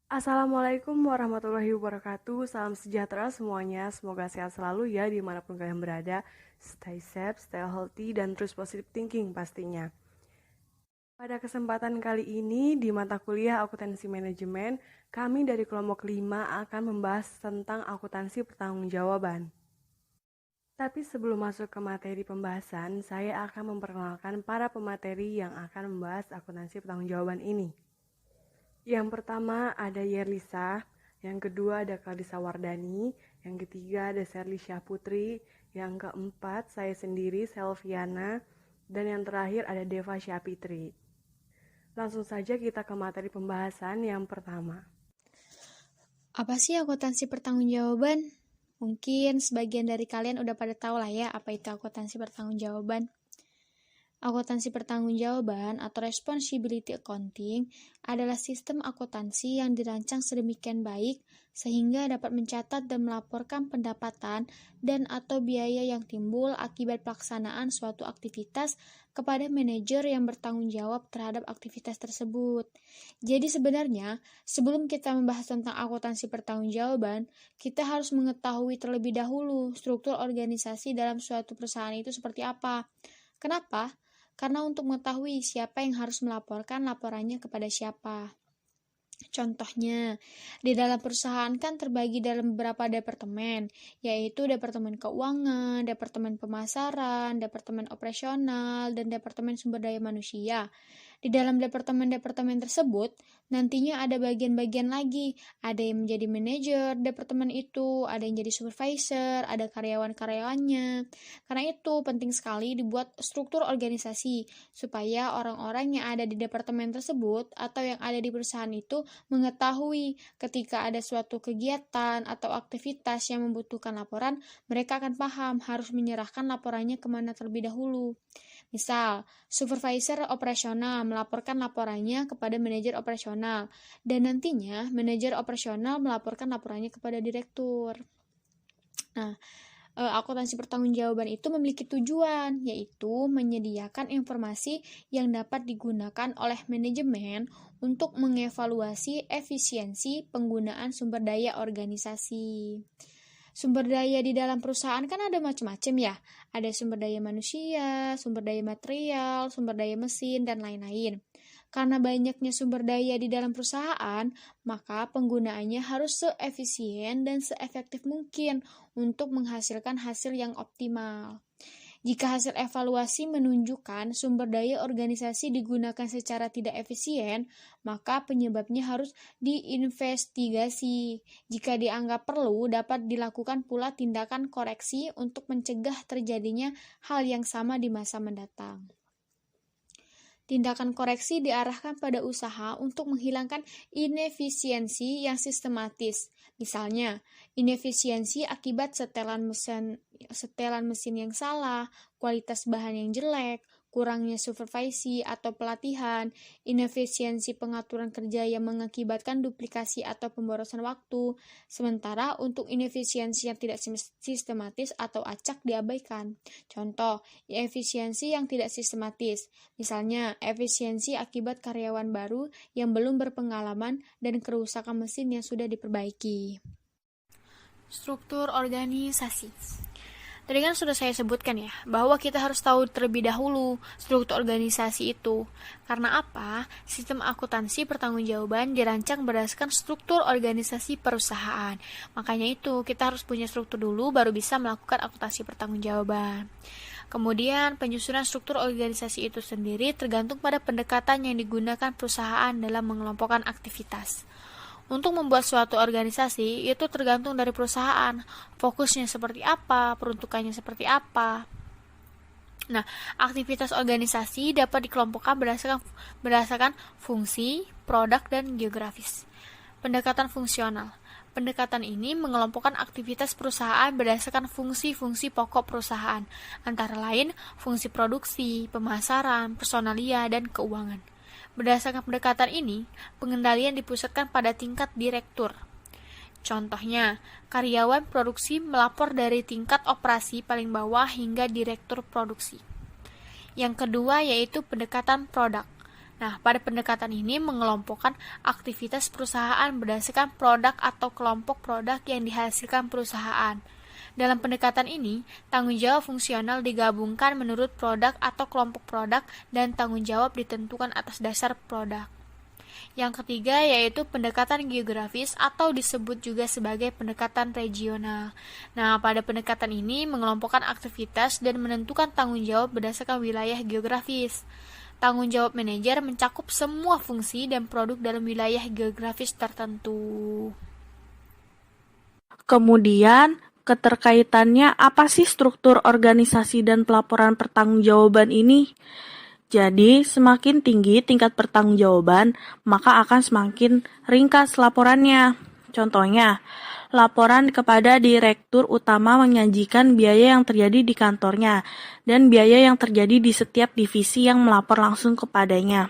Assalamualaikum warahmatullahi wabarakatuh. Salam sejahtera semuanya. Semoga sehat selalu ya dimanapun kalian berada. Stay safe, stay healthy, dan terus positive thinking pastinya. Pada kesempatan kali ini di mata kuliah akuntansi manajemen, kami dari kelompok 5 akan membahas tentang akuntansi pertanggungjawaban. Tapi sebelum masuk ke materi pembahasan, saya akan memperkenalkan para pemateri yang akan membahas akuntansi pertanggungjawaban ini. Yang pertama ada Yerlisa, yang kedua ada Kalisa Wardani, yang ketiga ada Serli Syahputri, yang keempat saya sendiri Selviana, dan yang terakhir ada Deva Syapitri. Langsung saja kita ke materi pembahasan yang pertama. Apa sih akuntansi pertanggungjawaban? Mungkin sebagian dari kalian udah pada tahu lah ya apa itu akuntansi pertanggungjawaban. Akuntansi pertanggungjawaban atau responsibility accounting adalah sistem akuntansi yang dirancang sedemikian baik sehingga dapat mencatat dan melaporkan pendapatan dan atau biaya yang timbul akibat pelaksanaan suatu aktivitas kepada manajer yang bertanggung jawab terhadap aktivitas tersebut. Jadi sebenarnya, sebelum kita membahas tentang akuntansi pertanggungjawaban, kita harus mengetahui terlebih dahulu struktur organisasi dalam suatu perusahaan itu seperti apa. Kenapa? Karena untuk mengetahui siapa yang harus melaporkan laporannya kepada siapa. Contohnya, di dalam perusahaan kan terbagi dalam beberapa departemen, yaitu Departemen Keuangan, Departemen Pemasaran, Departemen Operasional, dan Departemen Sumber Daya Manusia. Di dalam departemen-departemen tersebut, nantinya ada bagian-bagian lagi. Ada yang menjadi manajer departemen itu, ada yang jadi supervisor, ada karyawan-karyawannya. Karena itu penting sekali dibuat struktur organisasi, supaya orang-orang yang ada di departemen tersebut atau yang ada di perusahaan itu mengetahui ketika ada suatu kegiatan atau aktivitas yang membutuhkan laporan, mereka akan paham harus menyerahkan laporannya kemana terlebih dahulu. Misal, supervisor operasional melaporkan laporannya kepada manajer operasional, dan nantinya manajer operasional melaporkan laporannya kepada direktur. Nah, akuntansi pertanggungjawaban itu memiliki tujuan, yaitu menyediakan informasi yang dapat digunakan oleh manajemen untuk mengevaluasi efisiensi penggunaan sumber daya organisasi. Sumber daya di dalam perusahaan kan ada macam-macam ya. Ada sumber daya manusia, sumber daya material, sumber daya mesin, dan lain-lain. Karena banyaknya sumber daya di dalam perusahaan, maka penggunaannya harus seefisien dan seefektif mungkin untuk menghasilkan hasil yang optimal. Jika hasil evaluasi menunjukkan sumber daya organisasi digunakan secara tidak efisien, maka penyebabnya harus diinvestigasi. Jika dianggap perlu, dapat dilakukan pula tindakan koreksi untuk mencegah terjadinya hal yang sama di masa mendatang. Tindakan koreksi diarahkan pada usaha untuk menghilangkan inefisiensi yang sistematis. Misalnya, inefisiensi akibat setelan mesin yang salah, kualitas bahan yang jelek, kurangnya supervisi atau pelatihan, inefisiensi pengaturan kerja yang mengakibatkan duplikasi atau pemborosan waktu, sementara untuk inefisiensi yang tidak sistematis atau acak diabaikan. Contoh, efisiensi yang tidak sistematis, misalnya efisiensi akibat karyawan baru yang belum berpengalaman dan kerusakan mesin yang sudah diperbaiki. Struktur organisasi. Tadi kan sudah saya sebutkan ya, bahwa kita harus tahu terlebih dahulu struktur organisasi itu. Karena apa? Sistem akuntansi pertanggungjawaban dirancang berdasarkan struktur organisasi perusahaan. Makanya itu, kita harus punya struktur dulu baru bisa melakukan akuntansi pertanggungjawaban. Kemudian, penyusunan struktur organisasi itu sendiri tergantung pada pendekatan yang digunakan perusahaan dalam mengelompokkan aktivitas. Untuk membuat suatu organisasi, itu tergantung dari perusahaan. Fokusnya seperti apa, peruntukannya seperti apa. Nah, aktivitas organisasi dapat dikelompokkan berdasarkan fungsi, produk, dan geografis. Pendekatan fungsional. Pendekatan ini mengelompokkan aktivitas perusahaan berdasarkan fungsi-fungsi pokok perusahaan, antara lain fungsi produksi, pemasaran, personalia, dan keuangan. Berdasarkan pendekatan ini, pengendalian dipusatkan pada tingkat direktur. Contohnya, karyawan produksi melapor dari tingkat operasi paling bawah hingga direktur produksi. Yang kedua yaitu pendekatan produk. Nah, pada pendekatan ini mengelompokkan aktivitas perusahaan berdasarkan produk atau kelompok produk yang dihasilkan perusahaan. Dalam pendekatan ini, tanggung jawab fungsional digabungkan menurut produk atau kelompok produk dan tanggung jawab ditentukan atas dasar produk. Yang ketiga yaitu pendekatan geografis atau disebut juga sebagai pendekatan regional. Nah, pada pendekatan ini mengelompokkan aktivitas dan menentukan tanggung jawab berdasarkan wilayah geografis. Tanggung jawab manajer mencakup semua fungsi dan produk dalam wilayah geografis tertentu. Kemudian, keterkaitannya apa sih struktur organisasi dan pelaporan pertanggungjawaban ini? Jadi, semakin tinggi tingkat pertanggungjawaban, maka akan semakin ringkas laporannya. Contohnya, laporan kepada direktur utama menyajikan biaya yang terjadi di kantornya dan biaya yang terjadi di setiap divisi yang melapor langsung kepadanya.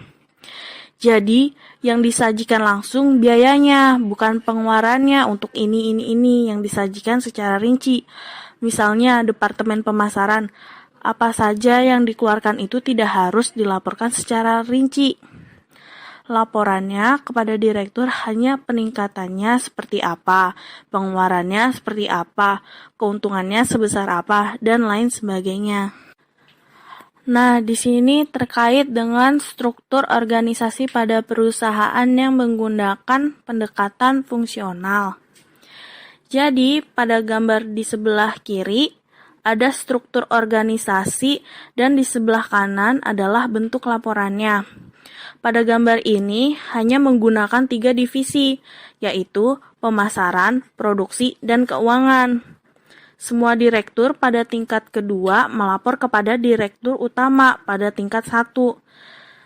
Jadi, yang disajikan langsung biayanya, bukan pengeluarannya untuk ini yang disajikan secara rinci. Misalnya, Departemen Pemasaran, apa saja yang dikeluarkan itu tidak harus dilaporkan secara rinci. Laporannya kepada direktur hanya peningkatannya seperti apa, pengeluarannya seperti apa, keuntungannya sebesar apa, dan lain sebagainya. Nah, di sini terkait dengan struktur organisasi pada perusahaan yang menggunakan pendekatan fungsional. Jadi, pada gambar di sebelah kiri, ada struktur organisasi dan di sebelah kanan adalah bentuk laporannya. Pada gambar ini hanya menggunakan 3 divisi, yaitu pemasaran, produksi, dan keuangan. Semua direktur pada tingkat kedua melapor kepada direktur utama pada tingkat 1.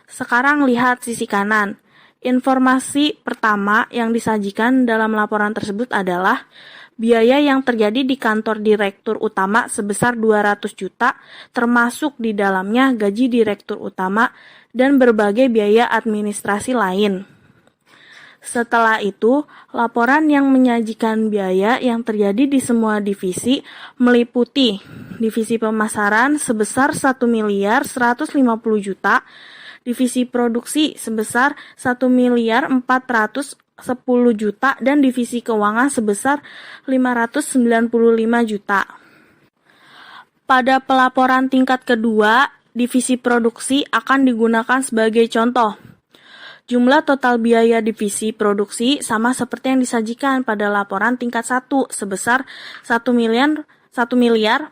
Sekarang lihat sisi kanan. Informasi pertama yang disajikan dalam laporan tersebut adalah biaya yang terjadi di kantor direktur utama sebesar 200 juta, termasuk di dalamnya gaji direktur utama dan berbagai biaya administrasi lain. Setelah itu, laporan yang menyajikan biaya yang terjadi di semua divisi meliputi divisi pemasaran sebesar 1 miliar 150 juta, divisi produksi sebesar 1 miliar 410 juta, dan divisi keuangan sebesar 595 juta. Pada pelaporan tingkat kedua, divisi produksi akan digunakan sebagai contoh. Jumlah total biaya divisi produksi sama seperti yang disajikan pada laporan tingkat 1 sebesar 1 miliar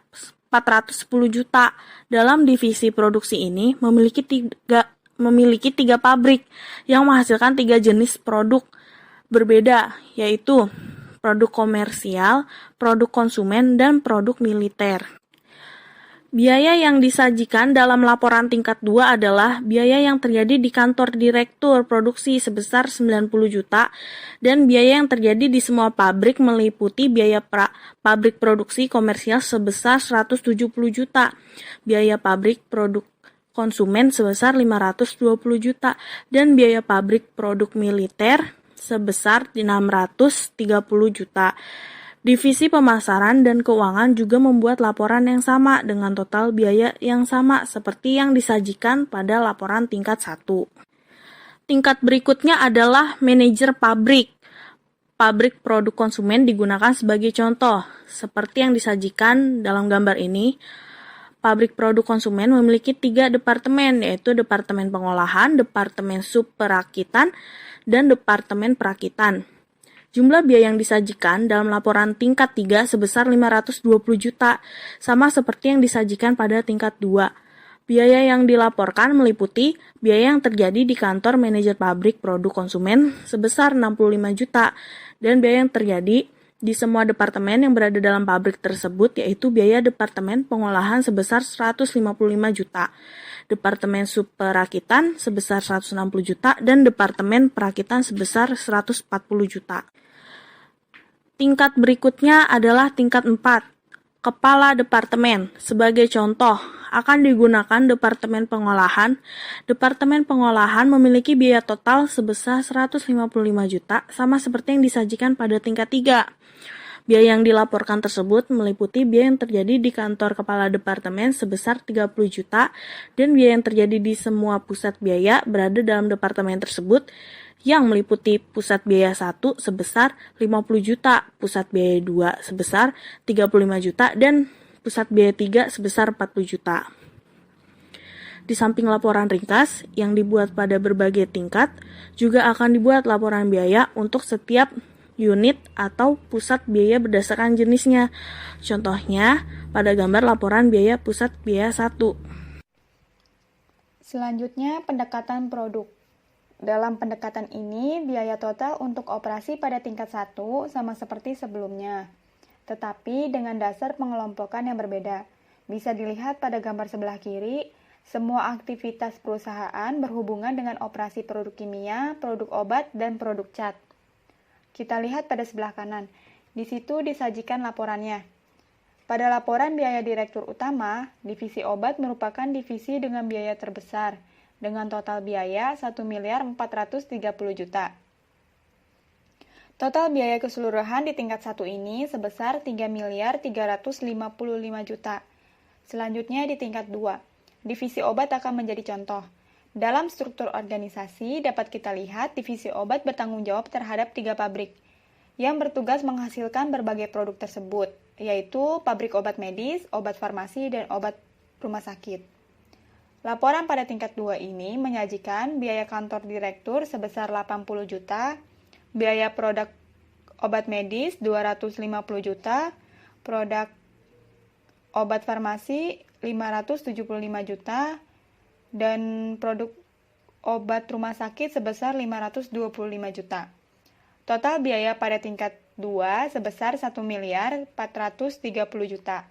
410 juta. Dalam divisi produksi ini memiliki tiga pabrik yang menghasilkan 3 jenis produk berbeda, yaitu produk komersial, produk konsumen, dan produk militer. Biaya yang disajikan dalam laporan tingkat 2 adalah biaya yang terjadi di kantor direktur produksi sebesar 90 juta dan biaya yang terjadi di semua pabrik meliputi biaya pabrik produksi komersial sebesar 170 juta, biaya pabrik produk konsumen sebesar 520 juta, dan biaya pabrik produk militer sebesar 630 juta. Divisi pemasaran dan keuangan juga membuat laporan yang sama dengan total biaya yang sama seperti yang disajikan pada laporan tingkat 1. Tingkat berikutnya adalah manajer pabrik. Pabrik produk konsumen digunakan sebagai contoh, seperti yang disajikan dalam gambar ini. Pabrik produk konsumen memiliki 3 departemen, yaitu Departemen Pengolahan, Departemen Subperakitan, dan Departemen Perakitan. Jumlah biaya yang disajikan dalam laporan tingkat 3 sebesar 520 juta, sama seperti yang disajikan pada tingkat 2. Biaya yang dilaporkan meliputi biaya yang terjadi di kantor manajer pabrik produk konsumen sebesar 65 juta, dan biaya yang terjadi di semua departemen yang berada dalam pabrik tersebut, yaitu biaya Departemen Pengolahan sebesar 155 juta, Departemen Subperakitan sebesar 160 juta, dan Departemen Perakitan sebesar 140 juta. Tingkat berikutnya adalah tingkat 4, Kepala Departemen. Sebagai contoh, akan digunakan Departemen Pengolahan. Departemen Pengolahan memiliki biaya total sebesar 155 juta, sama seperti yang disajikan pada tingkat 3. Biaya yang dilaporkan tersebut meliputi biaya yang terjadi di kantor kepala departemen sebesar 30 juta dan biaya yang terjadi di semua pusat biaya berada dalam departemen tersebut yang meliputi pusat biaya 1 sebesar 50 juta, pusat biaya 2 sebesar 35 juta, dan pusat biaya 3 sebesar 40 juta. Di samping laporan ringkas yang dibuat pada berbagai tingkat, juga akan dibuat laporan biaya untuk setiap unit atau pusat biaya berdasarkan jenisnya. Contohnya, pada gambar laporan biaya pusat biaya 1. Selanjutnya, pendekatan produk. Dalam pendekatan ini, biaya total untuk operasi pada tingkat 1 sama seperti sebelumnya, tetapi dengan dasar pengelompokan yang berbeda. Bisa dilihat pada gambar sebelah kiri, semua aktivitas perusahaan berhubungan dengan operasi produk kimia, produk obat, dan produk cat. Kita lihat pada sebelah kanan, di situ disajikan laporannya. Pada laporan biaya direktur utama, divisi obat merupakan divisi dengan biaya terbesar, dengan total biaya 1.430 juta. Total biaya keseluruhan di tingkat 1 ini sebesar 3.355 juta. Selanjutnya di tingkat 2, divisi obat akan menjadi contoh. Dalam struktur organisasi dapat kita lihat divisi obat bertanggung jawab terhadap 3 pabrik yang bertugas menghasilkan berbagai produk tersebut, yaitu pabrik obat medis, obat farmasi, dan obat rumah sakit. Laporan pada tingkat 2 ini menyajikan biaya kantor direktur sebesar 80 juta, biaya produk obat medis 250 juta, produk obat farmasi 575 juta, dan produk obat rumah sakit sebesar 525 juta. Total biaya pada tingkat 2 sebesar 1.430 juta.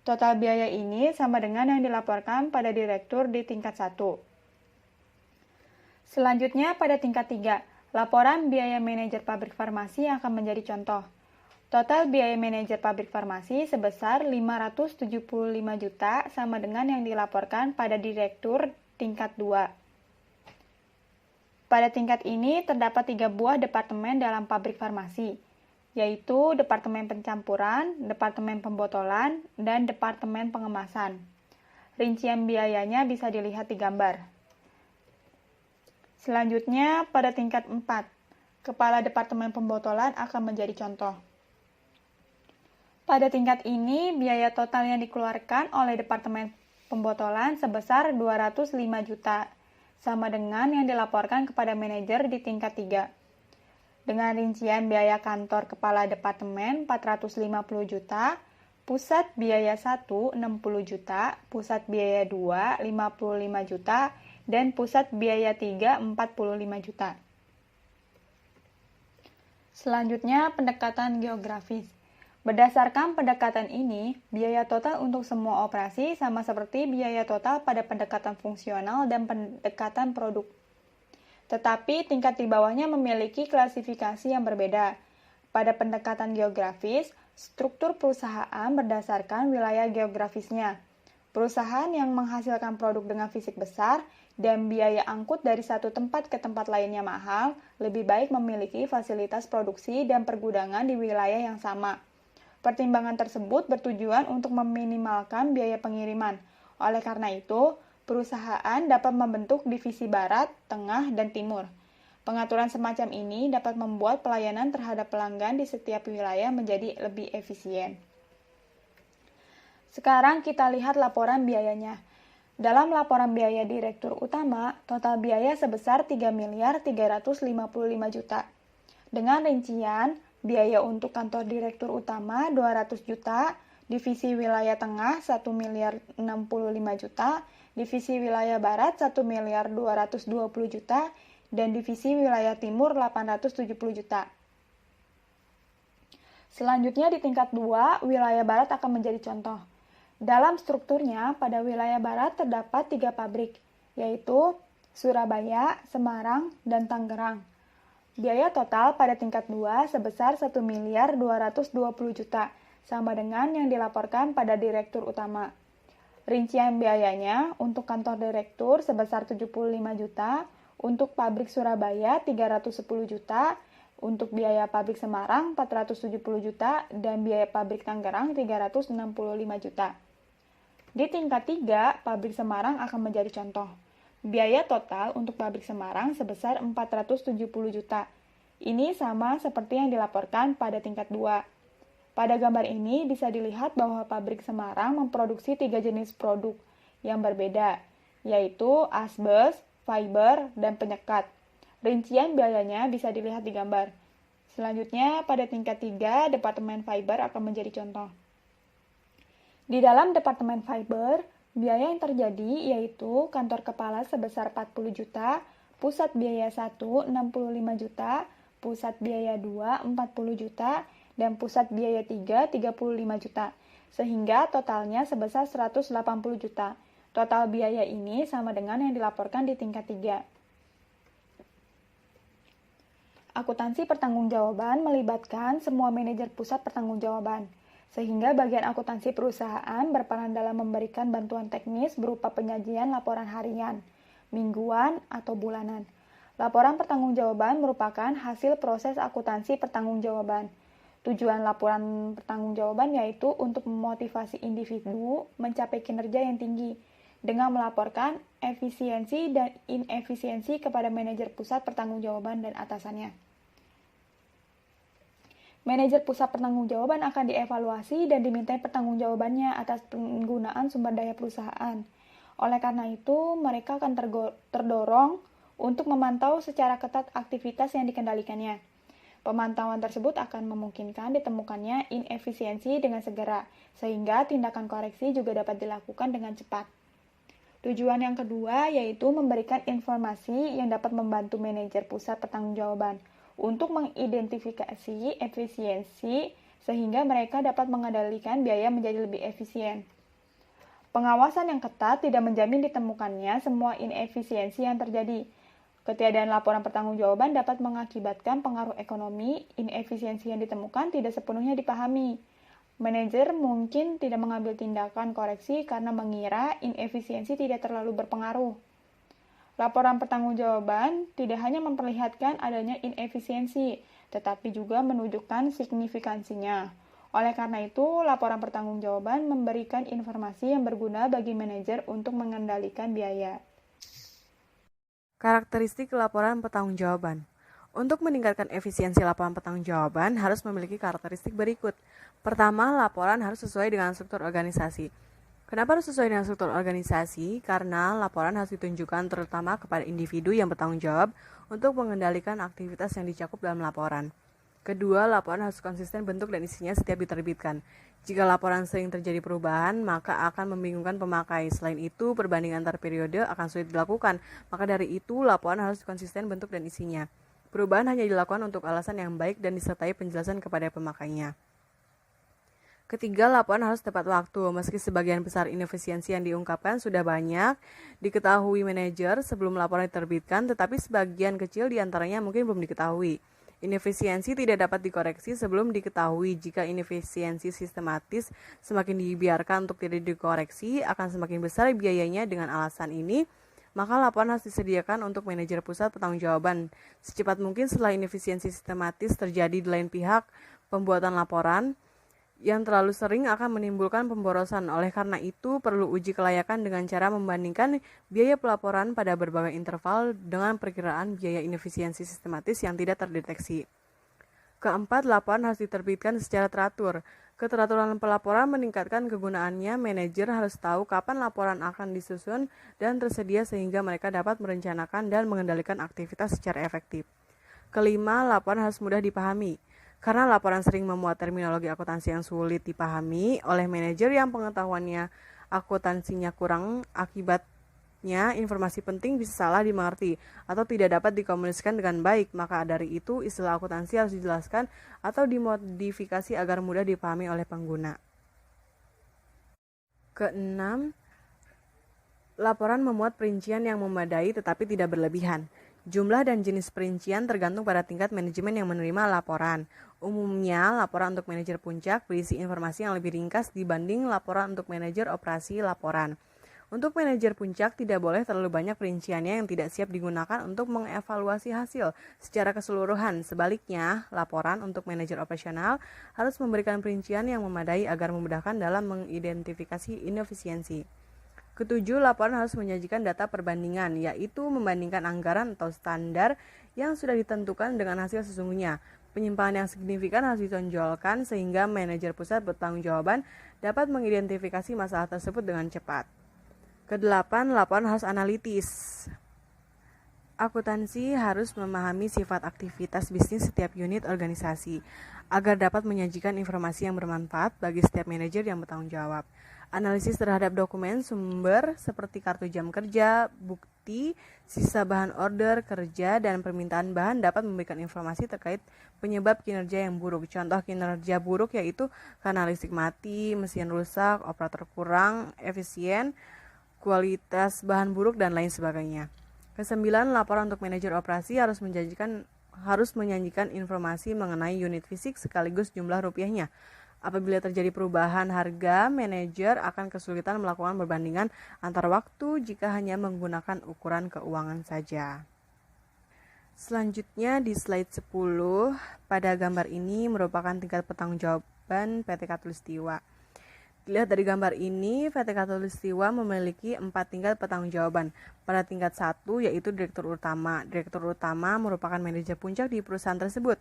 Total biaya ini sama dengan yang dilaporkan pada direktur di tingkat 1. Selanjutnya pada tingkat 3, laporan biaya manajer pabrik farmasi akan menjadi contoh. Total biaya manajer pabrik farmasi sebesar 575 juta sama dengan yang dilaporkan pada direktur tingkat 2. Pada tingkat ini terdapat 3 buah departemen dalam pabrik farmasi, yaitu Departemen Pencampuran, Departemen Pembotolan, dan Departemen Pengemasan. Rincian biayanya bisa dilihat di gambar. Selanjutnya, pada tingkat 4, Kepala Departemen Pembotolan akan menjadi contoh. Pada tingkat ini, biaya total yang dikeluarkan oleh Departemen Pembotolan sebesar 205 juta, sama dengan yang dilaporkan kepada manajer di tingkat 3. Dengan rincian biaya kantor kepala departemen 450 juta, pusat biaya 1 60 juta, pusat biaya 2 55 juta, dan pusat biaya 3 45 juta. Selanjutnya, pendekatan geografis. Berdasarkan pendekatan ini, biaya total untuk semua operasi sama seperti biaya total pada pendekatan fungsional dan pendekatan produk. Tetapi tingkat di bawahnya memiliki klasifikasi yang berbeda. Pada pendekatan geografis, struktur perusahaan berdasarkan wilayah geografisnya. Perusahaan yang menghasilkan produk dengan fisik besar dan biaya angkut dari satu tempat ke tempat lainnya mahal, lebih baik memiliki fasilitas produksi dan pergudangan di wilayah yang sama. Pertimbangan tersebut bertujuan untuk meminimalkan biaya pengiriman. Oleh karena itu, perusahaan dapat membentuk divisi barat, tengah, dan timur. Pengaturan semacam ini dapat membuat pelayanan terhadap pelanggan di setiap wilayah menjadi lebih efisien. Sekarang kita lihat laporan biayanya. Dalam laporan biaya direktur utama, total biaya sebesar 3.355 juta. Dengan rincian, biaya untuk kantor direktur utama 200 juta, divisi wilayah tengah 1.065 juta, divisi wilayah barat 1.220 juta, dan divisi wilayah timur 870 juta. Selanjutnya di tingkat 2, wilayah barat akan menjadi contoh. Dalam strukturnya, pada wilayah barat terdapat 3 pabrik, yaitu Surabaya, Semarang, dan Tangerang. Biaya total pada tingkat 2 sebesar 1.220 juta, sama dengan yang dilaporkan pada direktur utama. Rincian biayanya untuk kantor direktur sebesar 75 juta, untuk pabrik Surabaya 310 juta, Untuk biaya pabrik Semarang 470 juta dan biaya pabrik Tangerang 365 juta. Di tingkat 3, pabrik Semarang akan menjadi contoh. Biaya total untuk pabrik Semarang sebesar 470 juta. Ini sama seperti yang dilaporkan pada tingkat 2. Pada gambar ini bisa dilihat bahwa pabrik Semarang memproduksi 3 jenis produk yang berbeda, yaitu asbes, fiber, dan penyekat. Rincian biayanya bisa dilihat di gambar. Selanjutnya, pada tingkat 3, Departemen Fiber akan menjadi contoh. Di dalam Departemen Fiber, biaya yang terjadi yaitu kantor kepala sebesar 40 juta, pusat biaya 1 65 juta, pusat biaya 2 40 juta, dan pusat biaya 3 35 juta, sehingga totalnya sebesar 180 juta. Total biaya ini sama dengan yang dilaporkan di tingkat 3. Akuntansi pertanggungjawaban melibatkan semua manajer pusat pertanggungjawaban, sehingga bagian akuntansi perusahaan berperan dalam memberikan bantuan teknis berupa penyajian laporan harian, mingguan, atau bulanan. Laporan pertanggungjawaban merupakan hasil proses akuntansi pertanggungjawaban. Tujuan laporan pertanggungjawaban yaitu untuk memotivasi individu mencapai kinerja yang tinggi dengan melaporkan efisiensi dan inefisiensi kepada manajer pusat pertanggungjawaban dan atasannya. Manajer pusat pertanggungjawaban akan dievaluasi dan dimintai pertanggungjawabannya atas penggunaan sumber daya perusahaan. Oleh karena itu, mereka akan terdorong untuk memantau secara ketat aktivitas yang dikendalikannya. Pemantauan tersebut akan memungkinkan ditemukannya inefisiensi dengan segera, sehingga tindakan koreksi juga dapat dilakukan dengan cepat. Tujuan yang kedua yaitu memberikan informasi yang dapat membantu manajer pusat pertanggungjawaban untuk mengidentifikasi efisiensi sehingga mereka dapat mengendalikan biaya menjadi lebih efisien. Pengawasan yang ketat tidak menjamin ditemukannya semua inefisiensi yang terjadi. Ketiadaan laporan pertanggungjawaban dapat mengakibatkan pengaruh ekonomi. Inefisiensi yang ditemukan tidak sepenuhnya dipahami. Manajer mungkin tidak mengambil tindakan koreksi karena mengira inefisiensi tidak terlalu berpengaruh. Laporan pertanggungjawaban tidak hanya memperlihatkan adanya inefisiensi, tetapi juga menunjukkan signifikansinya. Oleh karena itu, laporan pertanggungjawaban memberikan informasi yang berguna bagi manajer untuk mengendalikan biaya. Karakteristik laporan pertanggungjawaban. Untuk meningkatkan efisiensi laporan pertanggungjawaban harus memiliki karakteristik berikut. Pertama, laporan harus sesuai dengan struktur organisasi. Kenapa harus sesuai dengan struktur organisasi? Karena laporan harus ditunjukkan terutama kepada individu yang bertanggung jawab untuk mengendalikan aktivitas yang dicakup dalam laporan. Kedua, laporan harus konsisten bentuk dan isinya setiap diterbitkan. Jika laporan sering terjadi perubahan, maka akan membingungkan pemakai. Selain itu, perbandingan antar periode akan sulit dilakukan. Maka dari itu, laporan harus konsisten bentuk dan isinya. Perubahan hanya dilakukan untuk alasan yang baik dan disertai penjelasan kepada pemakainya. Ketiga, laporan harus tepat waktu. Meski sebagian besar inefisiensi yang diungkapkan sudah banyak diketahui manajer sebelum laporan diterbitkan, tetapi sebagian kecil diantaranya mungkin belum diketahui. Inefisiensi tidak dapat dikoreksi sebelum diketahui. Jika inefisiensi sistematis semakin dibiarkan untuk tidak dikoreksi, akan semakin besar biayanya. Dengan alasan ini, maka laporan harus disediakan untuk manajer pusat pertanggungjawaban secepat mungkin setelah inefisiensi sistematis terjadi di lain pihak. Pembuatan laporan yang terlalu sering akan menimbulkan pemborosan. Oleh karena itu, perlu uji kelayakan dengan cara membandingkan biaya pelaporan pada berbagai interval dengan perkiraan biaya inefisiensi sistematis yang tidak terdeteksi. Keempat, laporan harus diterbitkan secara teratur. Keteraturan pelaporan meningkatkan kegunaannya. Manajer harus tahu kapan laporan akan disusun dan tersedia sehingga mereka dapat merencanakan dan mengendalikan aktivitas secara efektif. Kelima, laporan harus mudah dipahami. Karena laporan sering memuat terminologi akuntansi yang sulit dipahami oleh manajer yang pengetahuannya akuntansinya kurang, akibatnya informasi penting bisa salah dimengerti atau tidak dapat dikomunikasikan dengan baik. Maka dari itu istilah akuntansi harus dijelaskan atau dimodifikasi agar mudah dipahami oleh pengguna. Keenam, laporan memuat perincian yang memadai tetapi tidak berlebihan. Jumlah dan jenis perincian tergantung pada tingkat manajemen yang menerima laporan. Umumnya, laporan untuk manajer puncak berisi informasi yang lebih ringkas dibanding laporan untuk manajer operasi laporan. Untuk manajer puncak tidak boleh terlalu banyak perinciannya yang tidak siap digunakan untuk mengevaluasi hasil secara keseluruhan. Sebaliknya, laporan untuk manajer operasional harus memberikan perincian yang memadai agar memudahkan dalam mengidentifikasi inefisiensi. Ketujuh, laporan harus menyajikan data perbandingan, yaitu membandingkan anggaran atau standar yang sudah ditentukan dengan hasil sesungguhnya. Penyimpangan yang signifikan harus ditonjolkan sehingga manajer pusat bertanggungjawaban dapat mengidentifikasi masalah tersebut dengan cepat. Kedelapan, laporan harus analitis. Akuntansi harus memahami sifat aktivitas bisnis setiap unit organisasi agar dapat menyajikan informasi yang bermanfaat bagi setiap manajer yang bertanggung jawab. Analisis terhadap dokumen sumber seperti kartu jam kerja, bukti, sisa bahan order kerja, dan permintaan bahan dapat memberikan informasi terkait penyebab kinerja yang buruk. Contoh kinerja buruk yaitu karena listrik mati, mesin rusak, operator kurang efisien, kualitas bahan buruk, dan lain sebagainya. Kesembilan, laporan untuk manajer operasi harus menyajikan informasi mengenai unit fisik sekaligus jumlah rupiahnya. Apabila terjadi perubahan harga, manajer akan kesulitan melakukan perbandingan antar waktu jika hanya menggunakan ukuran keuangan saja. Selanjutnya di slide 10, pada gambar ini merupakan tingkat pertanggungjawaban PT Khatulistiwa. Dilihat dari gambar ini, PT Khatulistiwa memiliki 4 tingkat pertanggungjawaban. Pada tingkat 1 yaitu Direktur Utama. Direktur Utama merupakan manajer puncak di perusahaan tersebut.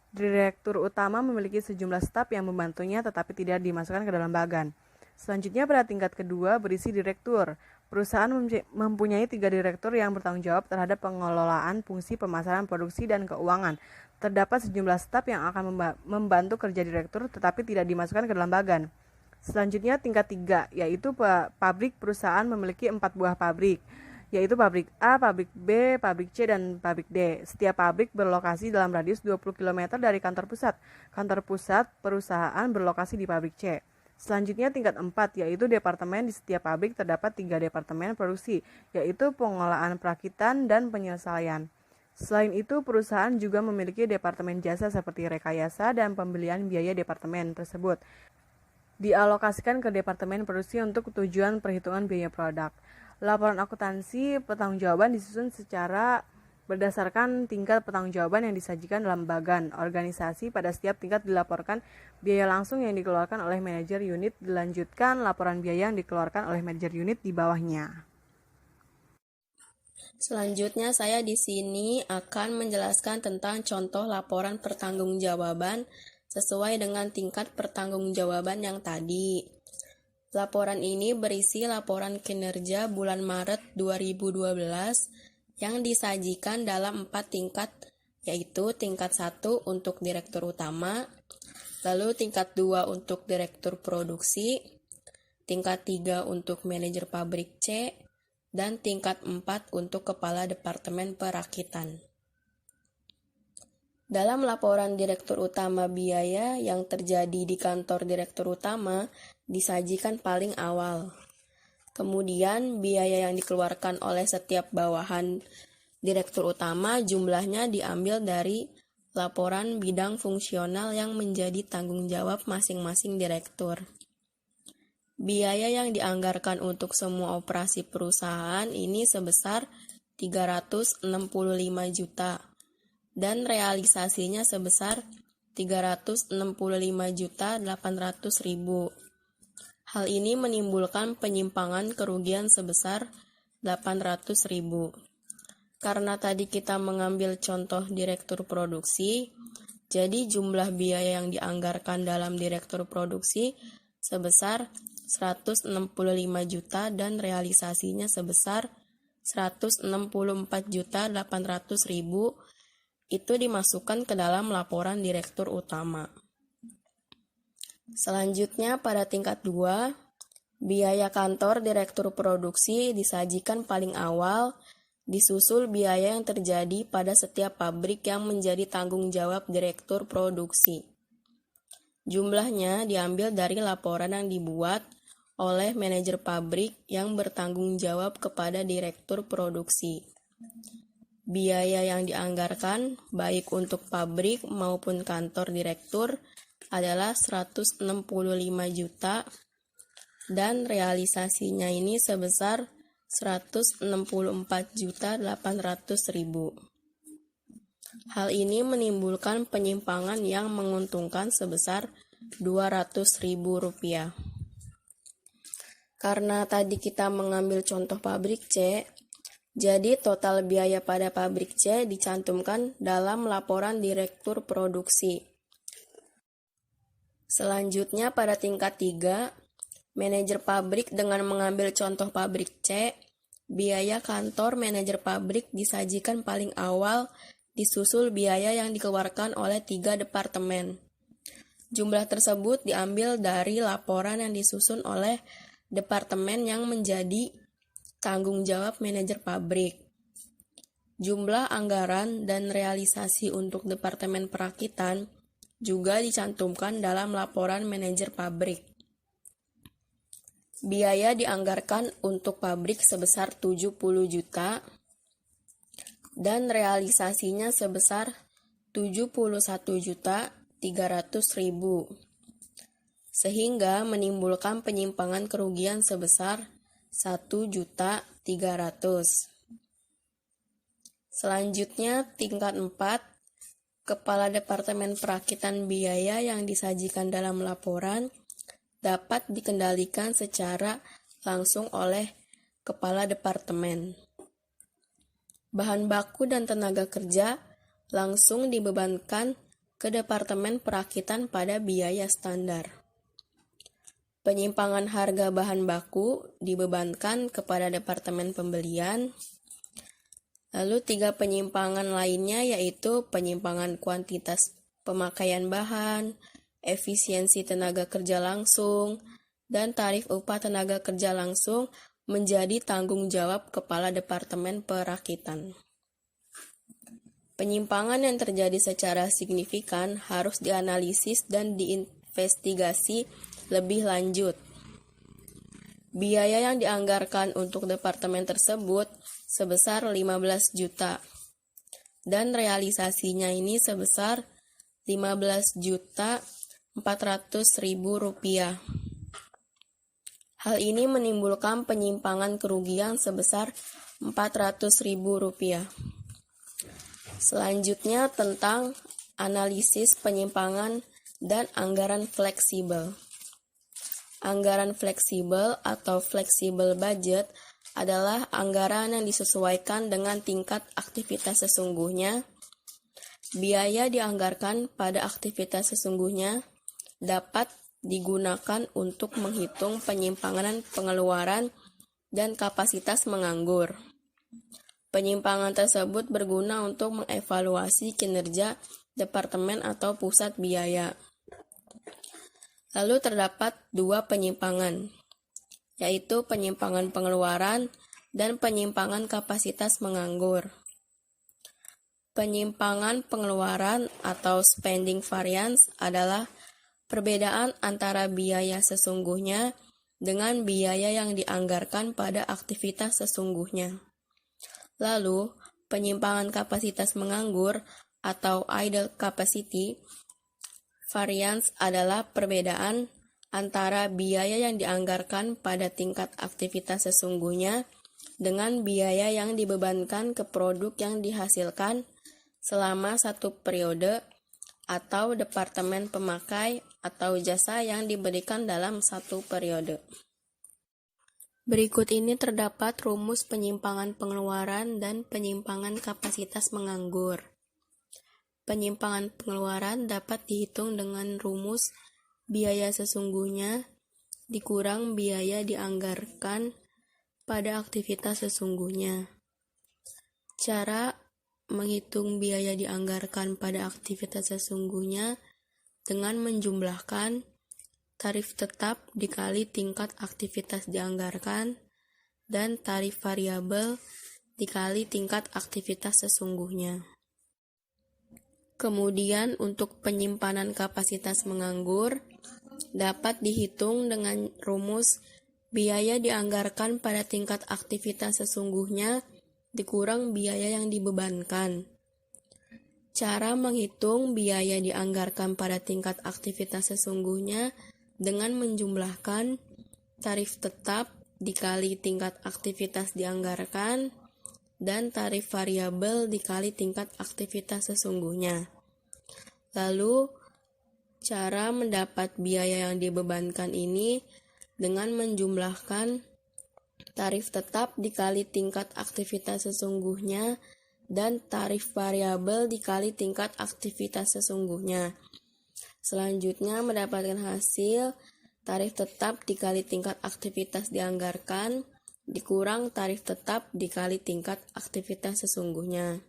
Direktur Utama memiliki sejumlah staf yang membantunya tetapi tidak dimasukkan ke dalam bagan. Selanjutnya pada tingkat kedua berisi Direktur. Perusahaan mempunyai 3 direktur yang bertanggung jawab terhadap pengelolaan fungsi pemasaran, produksi, dan keuangan. Terdapat sejumlah staf yang akan membantu kerja direktur tetapi tidak dimasukkan ke dalam bagan. Selanjutnya tingkat 3, yaitu pabrik. Perusahaan memiliki 4 buah pabrik, yaitu pabrik A, pabrik B, pabrik C, dan pabrik D. Setiap pabrik berlokasi dalam radius 20 km dari kantor pusat. Kantor pusat perusahaan berlokasi di pabrik C. Selanjutnya tingkat 4, yaitu departemen. Di setiap pabrik terdapat 3 departemen produksi, yaitu pengolahan perakitan dan penyelesaian. Selain itu, perusahaan juga memiliki departemen jasa seperti rekayasa dan pembelian biaya. Departemen tersebut dialokasikan ke departemen produksi untuk tujuan perhitungan biaya produk. Laporan akuntansi pertanggungjawaban disusun secara berdasarkan tingkat pertanggungjawaban yang disajikan dalam bagan organisasi. Pada setiap tingkat dilaporkan biaya langsung yang dikeluarkan oleh manajer unit, dilanjutkan laporan biaya yang dikeluarkan oleh manajer unit di bawahnya. Selanjutnya saya di sini akan menjelaskan tentang contoh laporan pertanggungjawaban sesuai dengan tingkat pertanggungjawaban yang tadi. Laporan ini berisi laporan kinerja bulan Maret 2012 yang disajikan dalam 4 tingkat, yaitu tingkat 1 untuk direktur utama, lalu tingkat 2 untuk direktur produksi, tingkat 3 untuk manajer pabrik C, dan tingkat 4 untuk kepala departemen perakitan. Dalam laporan direktur utama, biaya yang terjadi di kantor direktur utama disajikan paling awal. Kemudian biaya yang dikeluarkan oleh setiap bawahan direktur utama jumlahnya diambil dari laporan bidang fungsional yang menjadi tanggung jawab masing-masing direktur. Biaya yang dianggarkan untuk semua operasi perusahaan ini sebesar 365 juta. Dan realisasinya sebesar 365.800.000. Hal ini menimbulkan penyimpangan kerugian sebesar 800.000. Karena tadi kita mengambil contoh direktur produksi, jadi jumlah biaya yang dianggarkan dalam direktur produksi sebesar 165 juta dan realisasinya sebesar 164.800.000. Itu dimasukkan ke dalam laporan direktur utama. Selanjutnya pada tingkat 2, biaya kantor direktur produksi disajikan paling awal, disusul biaya yang terjadi pada setiap pabrik yang menjadi tanggung jawab direktur produksi. Jumlahnya diambil dari laporan yang dibuat oleh manajer pabrik yang bertanggung jawab kepada direktur produksi. Biaya yang dianggarkan, baik untuk pabrik maupun kantor direktur, adalah 165 juta dan realisasinya ini sebesar 164.800.000. Hal ini menimbulkan penyimpangan yang menguntungkan sebesar Rp200.000. Karena tadi kita mengambil contoh pabrik C, jadi total biaya pada pabrik C dicantumkan dalam laporan direktur produksi. Selanjutnya pada tingkat 3, manajer pabrik dengan mengambil contoh pabrik C, biaya kantor manajer pabrik disajikan paling awal disusul biaya yang dikeluarkan oleh 3 departemen. Jumlah tersebut diambil dari laporan yang disusun oleh departemen yang menjadi tanggung jawab manajer pabrik. Jumlah anggaran dan realisasi untuk departemen perakitan juga dicantumkan dalam laporan manajer pabrik. Biaya dianggarkan untuk pabrik sebesar 70 juta dan realisasinya sebesar 71.300.000, sehingga menimbulkan penyimpangan kerugian sebesar 1.300.000. Selanjutnya tingkat 4, Kepala Departemen Perakitan biaya yang disajikan dalam laporan dapat dikendalikan secara langsung oleh Kepala Departemen. Bahan baku dan tenaga kerja langsung dibebankan ke Departemen Perakitan pada biaya standar. Penyimpangan harga bahan baku dibebankan kepada Departemen Pembelian. Lalu 3 penyimpangan lainnya yaitu penyimpangan kuantitas pemakaian bahan, efisiensi tenaga kerja langsung, dan tarif upah tenaga kerja langsung menjadi tanggung jawab Kepala Departemen Perakitan. Penyimpangan yang terjadi secara signifikan harus dianalisis dan diinvestigasi lebih lanjut. Biaya yang dianggarkan untuk departemen tersebut sebesar 15 juta dan realisasinya ini sebesar 15.400.000 rupiah. Hal ini menimbulkan penyimpangan kerugian sebesar 400.000 rupiah. Selanjutnya tentang analisis penyimpangan dan anggaran fleksibel. Anggaran fleksibel atau flexible budget adalah anggaran yang disesuaikan dengan tingkat aktivitas sesungguhnya. Biaya dianggarkan pada aktivitas sesungguhnya dapat digunakan untuk menghitung penyimpangan pengeluaran dan kapasitas menganggur. Penyimpangan tersebut berguna untuk mengevaluasi kinerja departemen atau pusat biaya. Lalu terdapat 2 penyimpangan, yaitu penyimpangan pengeluaran dan penyimpangan kapasitas menganggur. Penyimpangan pengeluaran atau spending variance adalah perbedaan antara biaya sesungguhnya dengan biaya yang dianggarkan pada aktivitas sesungguhnya. Lalu, penyimpangan kapasitas menganggur atau idle capacity variance adalah perbedaan antara biaya yang dianggarkan pada tingkat aktivitas sesungguhnya dengan biaya yang dibebankan ke produk yang dihasilkan selama satu periode atau departemen pemakai atau jasa yang diberikan dalam satu periode. Berikut ini terdapat rumus penyimpangan pengeluaran dan penyimpangan kapasitas menganggur. Penyimpangan pengeluaran dapat dihitung dengan rumus biaya sesungguhnya dikurang biaya dianggarkan pada aktivitas sesungguhnya. Cara menghitung biaya dianggarkan pada aktivitas sesungguhnya dengan menjumlahkan tarif tetap dikali tingkat aktivitas dianggarkan dan tarif variabel dikali tingkat aktivitas sesungguhnya. Kemudian untuk penyimpanan kapasitas menganggur dapat dihitung dengan rumus biaya dianggarkan pada tingkat aktivitas sesungguhnya dikurang biaya yang dibebankan. Cara menghitung biaya dianggarkan pada tingkat aktivitas sesungguhnya dengan menjumlahkan tarif tetap dikali tingkat aktivitas dianggarkan, dan tarif variabel dikali tingkat aktivitas sesungguhnya. Lalu, cara mendapat biaya yang dibebankan ini dengan menjumlahkan tarif tetap dikali tingkat aktivitas sesungguhnya dan tarif variabel dikali tingkat aktivitas sesungguhnya. Selanjutnya mendapatkan hasil tarif tetap dikali tingkat aktivitas dianggarkan dikurang tarif tetap dikali tingkat aktivitas sesungguhnya.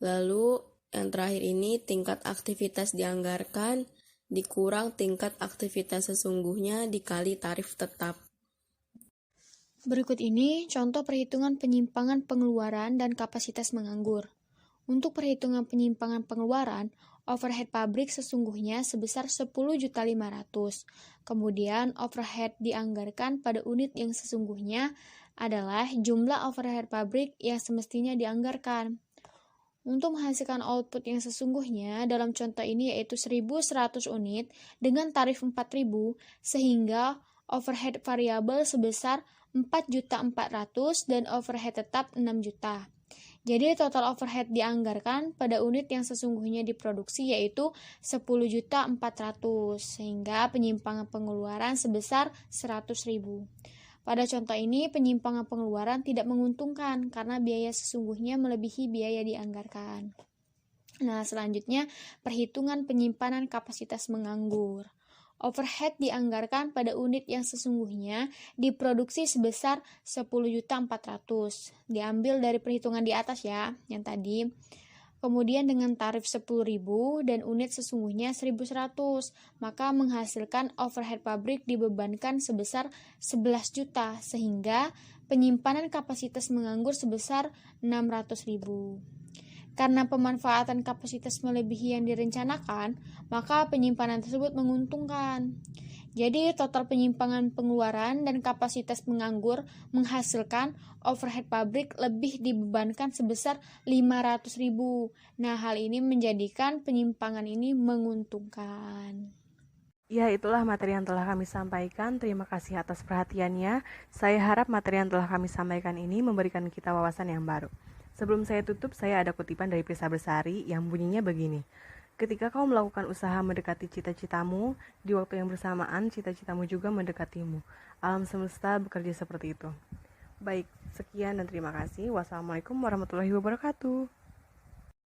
Lalu yang terakhir ini tingkat aktivitas dianggarkan dikurang tingkat aktivitas sesungguhnya dikali tarif tetap. Berikut ini contoh perhitungan penyimpangan pengeluaran dan kapasitas menganggur. Untuk perhitungan penyimpangan pengeluaran, overhead pabrik sesungguhnya sebesar 10.500.000. Kemudian overhead dianggarkan pada unit yang sesungguhnya adalah jumlah overhead pabrik yang semestinya dianggarkan. Untuk menghasilkan output yang sesungguhnya dalam contoh ini yaitu 1.100 unit dengan tarif 4.000 sehingga overhead variabel sebesar 4.400.000 dan overhead tetap 6 juta. Jadi total overhead dianggarkan pada unit yang sesungguhnya diproduksi yaitu 10.400.000 sehingga penyimpangan pengeluaran sebesar 100.000. Pada contoh ini penyimpangan pengeluaran tidak menguntungkan karena biaya sesungguhnya melebihi biaya dianggarkan. Nah, selanjutnya perhitungan penyimpanan kapasitas menganggur. Overhead dianggarkan pada unit yang sesungguhnya diproduksi sebesar 10.400.000. Diambil dari perhitungan di atas ya, yang tadi. Kemudian dengan tarif 10.000 dan unit sesungguhnya 1.100, maka menghasilkan overhead pabrik dibebankan sebesar 11 juta sehingga penyimpanan kapasitas menganggur sebesar 600.000. Karena pemanfaatan kapasitas melebihi yang direncanakan, maka penyimpanan tersebut menguntungkan. Jadi total penyimpangan pengeluaran dan kapasitas menganggur menghasilkan overhead pabrik lebih dibebankan sebesar 500.000. Nah, hal ini menjadikan penyimpangan ini menguntungkan. Ya, itulah materi yang telah kami sampaikan. Terima kasih atas perhatiannya. Saya harap materi yang telah kami sampaikan ini memberikan kita wawasan yang baru. Sebelum saya tutup, saya ada kutipan dari Prisa Bersari yang bunyinya begini. Ketika kau melakukan usaha mendekati cita-citamu, di waktu yang bersamaan cita-citamu juga mendekatimu. Alam semesta bekerja seperti itu. Baik, sekian dan terima kasih. Wassalamualaikum warahmatullahi wabarakatuh.